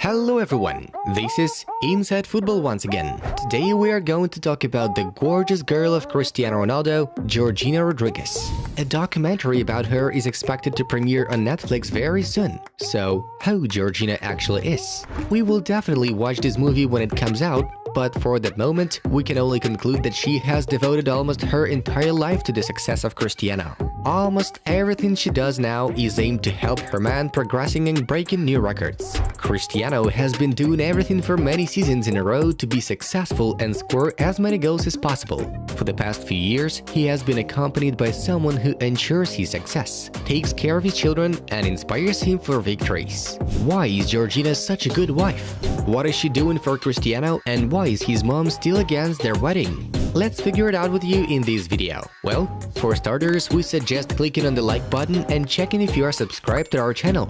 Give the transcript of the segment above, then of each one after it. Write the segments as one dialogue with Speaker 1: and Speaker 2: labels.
Speaker 1: Hello everyone, this is Inside Football once again. Today we are going to talk about the gorgeous girl of Cristiano Ronaldo, Georgina Rodriguez. A documentary about her is expected to premiere on Netflix very soon. So, how Georgina actually is? We will definitely watch this movie when it comes out, but for that moment, we can only conclude that she has devoted almost her entire life to the success of Cristiano. Almost everything she does now is aimed to help her man progressing and breaking new records. Cristiano has been doing everything for many seasons in a row to be successful and score as many goals as possible. For the past few years, he has been accompanied by someone who ensures his success, takes care of his children, and inspires him for victories. Why is Georgina such a good wife? What is she doing for Cristiano, and why is his mom still against their wedding? Let's figure it out with you in this video. Well, for starters, we suggest clicking on the like button and checking if you are subscribed to our channel.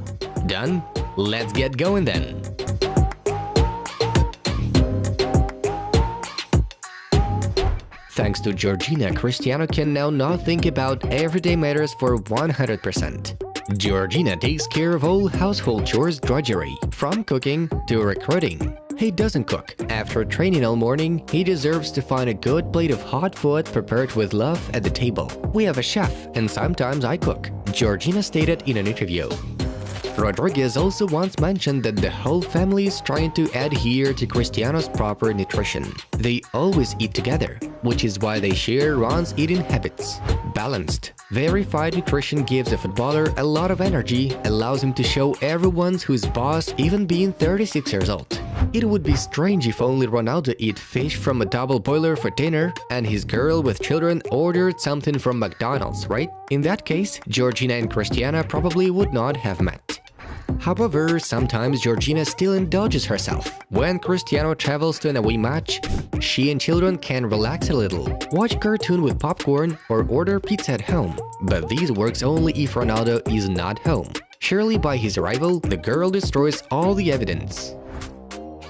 Speaker 1: Done? Let's get going then! Thanks to Georgina, Cristiano can now not think about everyday matters for 100%. Georgina takes care of all household chores drudgery, from cooking to recruiting. He doesn't cook. After training all morning, he deserves to find a good plate of hot food prepared with love at the table. We have a chef, and sometimes I cook, Georgina stated in an interview. Rodriguez also once mentioned that the whole family is trying to adhere to Cristiano's proper nutrition. They always eat together, which is why they share Ron's eating habits. Balanced, verified nutrition gives a footballer a lot of energy, allows him to show everyone who's boss even being 36 years old. It would be strange if only Ronaldo ate fish from a double boiler for dinner and his girl with children ordered something from McDonald's, right? In that case, Georgina and Cristiano probably would not have met. However, sometimes Georgina still indulges herself. When Cristiano travels to an away match, she and children can relax a little, watch cartoon with popcorn, or order pizza at home. But this works only if Ronaldo is not home. Surely by his arrival, the girl destroys all the evidence.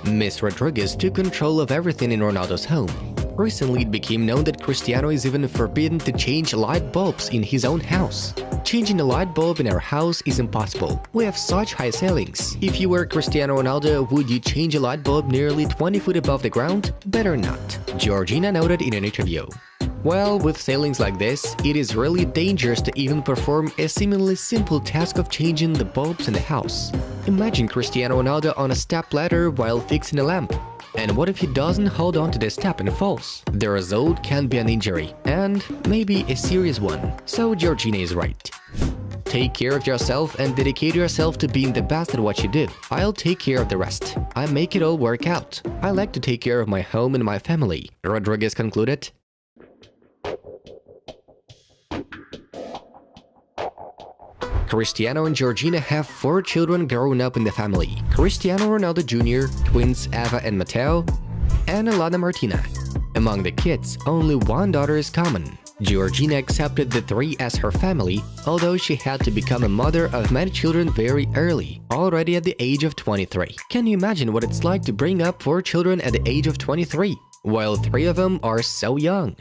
Speaker 1: Miss Rodriguez took control of everything in Ronaldo's home. Recently, it became known that Cristiano is even forbidden to change light bulbs in his own house. Changing a light bulb in our house is impossible. We have such high ceilings. If you were Cristiano Ronaldo, would you change a light bulb nearly 20 feet above the ground? Better not, Georgina noted in an interview. Well, with ceilings like this, it is really dangerous to even perform a seemingly simple task of changing the bulbs in the house. Imagine Cristiano Ronaldo on a step ladder while fixing a lamp. And what if he doesn't hold on to the step and falls? The result can be an injury, and maybe a serious one. So Georgina is right. Take care of yourself and dedicate yourself to being the best at what you do. I'll take care of the rest. I make it all work out. I like to take care of my home and my family, Rodriguez concluded. Cristiano and Georgina have 4 children growing up in the family: Cristiano Ronaldo Jr., twins Eva and Mateo, and Alana Martina. Among the kids, only one daughter is common. Georgina accepted the 3 as her family, although she had to become a mother of many children very early, already at the age of 23. Can you imagine what it's like to bring up 4 children at the age of 23, while 3 of them are so young?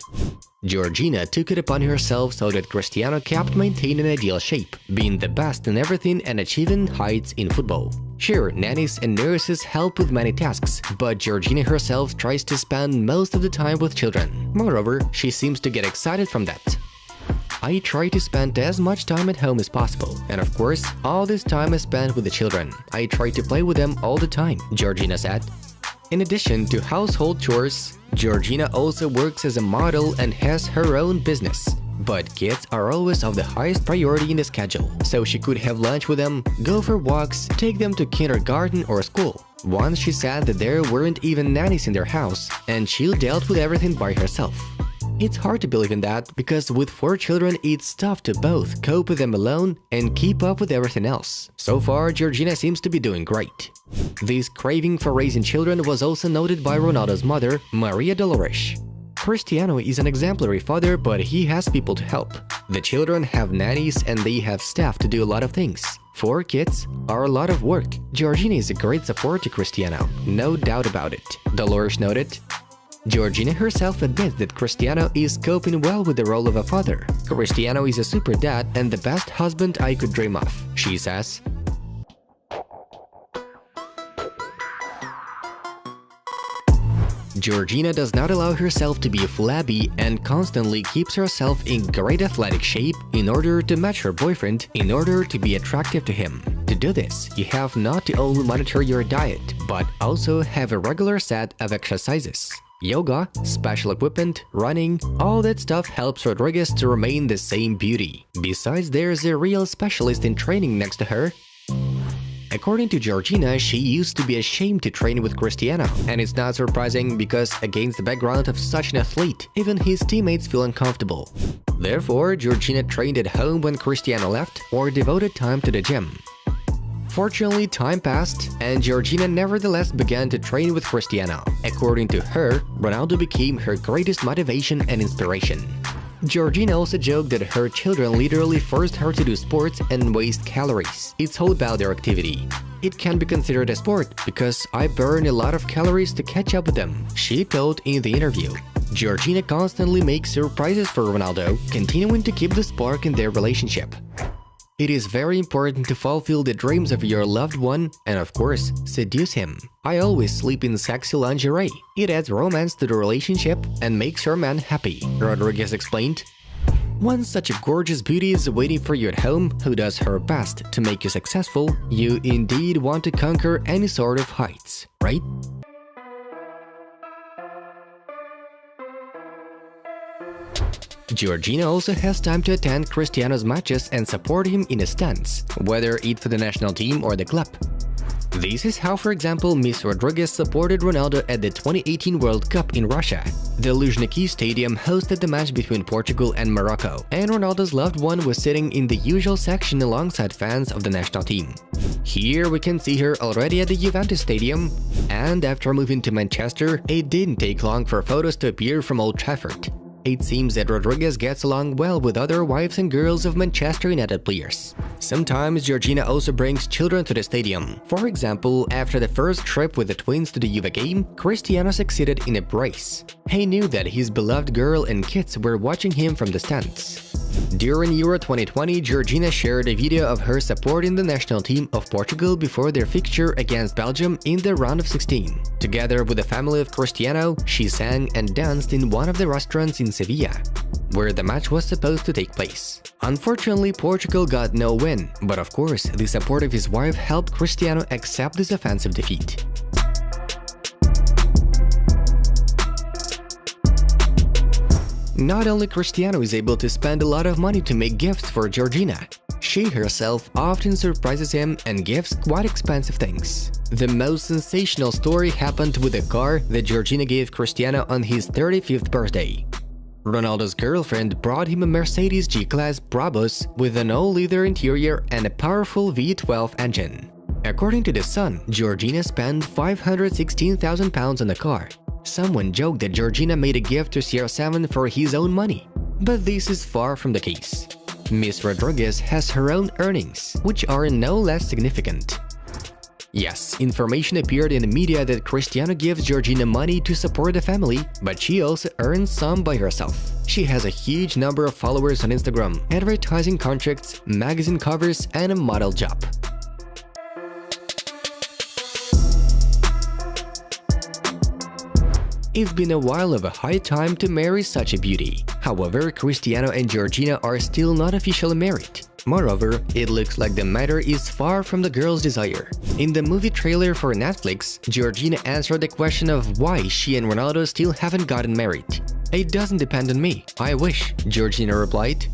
Speaker 1: Georgina took it upon herself so that Cristiano kept maintaining ideal shape, being the best in everything and achieving heights in football. Sure, nannies and nurses help with many tasks, but Georgina herself tries to spend most of the time with children. Moreover, she seems to get excited from that. I try to spend as much time at home as possible, and of course, all this time is spent with the children. I try to play with them all the time, Georgina said. In addition to household chores, Georgina also works as a model and has her own business. But kids are always of the highest priority in the schedule, so she could have lunch with them, go for walks, take them to kindergarten or school. Once she said that there weren't even nannies in their house, and she dealt with everything by herself. It's hard to believe in that, because with 4 children, it's tough to both cope with them alone and keep up with everything else. So far, Georgina seems to be doing great. This craving for raising children was also noted by Ronaldo's mother, Maria Dolores. Cristiano is an exemplary father, but he has people to help. The children have nannies and they have staff to do a lot of things. 4 kids are a lot of work. Georgina is a great support to Cristiano, no doubt about it, Dolores noted. Georgina herself admits that Cristiano is coping well with the role of a father. Cristiano is a super dad and the best husband I could dream of, she says. Georgina does not allow herself to be flabby and constantly keeps herself in great athletic shape in order to match her boyfriend, in order to be attractive to him. To do this, you have not to only monitor your diet, but also have a regular set of exercises. Yoga, special equipment, running, all that stuff helps Rodriguez to remain the same beauty. Besides, there's a real specialist in training next to her. According to Georgina, she used to be ashamed to train with Cristiano, and it's not surprising because against the background of such an athlete, even his teammates feel uncomfortable. Therefore, Georgina trained at home when Cristiano left or devoted time to the gym. Fortunately, time passed, and Georgina nevertheless began to train with Cristiano. According to her, Ronaldo became her greatest motivation and inspiration. Georgina also joked that her children literally forced her to do sports and waste calories. It's all about their activity. It can be considered a sport because I burn a lot of calories to catch up with them, she told in the interview. Georgina constantly makes surprises for Ronaldo, continuing to keep the spark in their relationship. It is very important to fulfill the dreams of your loved one and, of course, seduce him. I always sleep in sexy lingerie. It adds romance to the relationship and makes your man happy, Rodriguez explained. Once such a gorgeous beauty is waiting for you at home who does her best to make you successful, you indeed want to conquer any sort of heights, right? Georgina also has time to attend Cristiano's matches and support him in a stance, whether it for the national team or the club. This is how, for example, Miss Rodriguez supported Ronaldo at the 2018 World Cup in Russia. The Luzhniki Stadium hosted the match between Portugal and Morocco, and Ronaldo's loved one was sitting in the usual section alongside fans of the national team. Here we can see her already at the Juventus Stadium, and after moving to Manchester, it didn't take long for photos to appear from Old Trafford. It seems that Rodriguez gets along well with other wives and girls of Manchester United players. Sometimes Georgina also brings children to the stadium. For example, after the first trip with the twins to the Juve game, Cristiano succeeded in a brace. He knew that his beloved girl and kids were watching him from the stands. During Euro 2020, Georgina shared a video of her supporting the national team of Portugal before their fixture against Belgium in the round of 16. Together with the family of Cristiano, she sang and danced in one of the restaurants in Sevilla, where the match was supposed to take place. Unfortunately, Portugal got no win, but of course, the support of his wife helped Cristiano accept this offensive defeat. Not only Cristiano is able to spend a lot of money to make gifts for Georgina, she herself often surprises him and gives quite expensive things. The most sensational story happened with a car that Georgina gave Cristiano on his 35th birthday. Ronaldo's girlfriend brought him a Mercedes G-Class Brabus with an all-leather interior and a powerful V12 engine. According to The Sun, Georgina spent £516,000 on the car. Someone joked that Georgina made a gift to CR7 for his own money, but this is far from the case. Miss Rodriguez has her own earnings, which are no less significant. Yes, information appeared in the media that Cristiano gives Georgina money to support the family, but she also earns some by herself. She has a huge number of followers on Instagram, advertising contracts, magazine covers, and a model job. It's been a while of a high time to marry such a beauty. However, Cristiano and Georgina are still not officially married. Moreover, it looks like the matter is far from the girl's desire. In the movie trailer for Netflix, Georgina answered the question of why she and Ronaldo still haven't gotten married. "It doesn't depend on me, I wish," Georgina replied.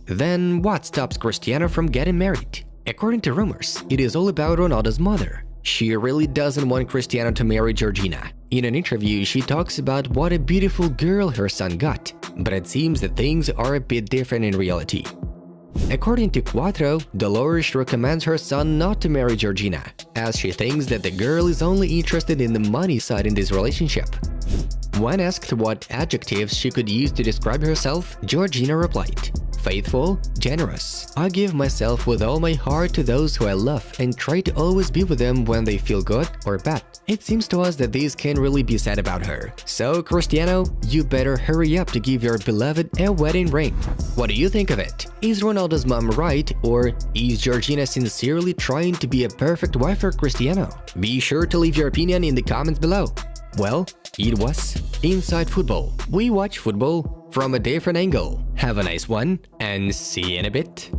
Speaker 1: Then what stops Cristiano from getting married? According to rumors, it is all about Ronaldo's mother. She really doesn't want Cristiano to marry Georgina. In an interview, she talks about what a beautiful girl her son got, but it seems that things are a bit different in reality. According to Quattro, Dolores recommends her son not to marry Georgina, as she thinks that the girl is only interested in the money side in this relationship. When asked what adjectives she could use to describe herself, Georgina replied, "Faithful, generous. I give myself with all my heart to those who I love and try to always be with them when they feel good or bad." It seems to us that this can really be said about her. So, Cristiano, you better hurry up to give your beloved a wedding ring. What do you think of it? Is Ronaldo's mom right, or is Georgina sincerely trying to be a perfect wife for Cristiano? Be sure to leave your opinion in the comments below. Well, it was Inside Football. We watch football from a different angle. Have a nice one and see you in a bit.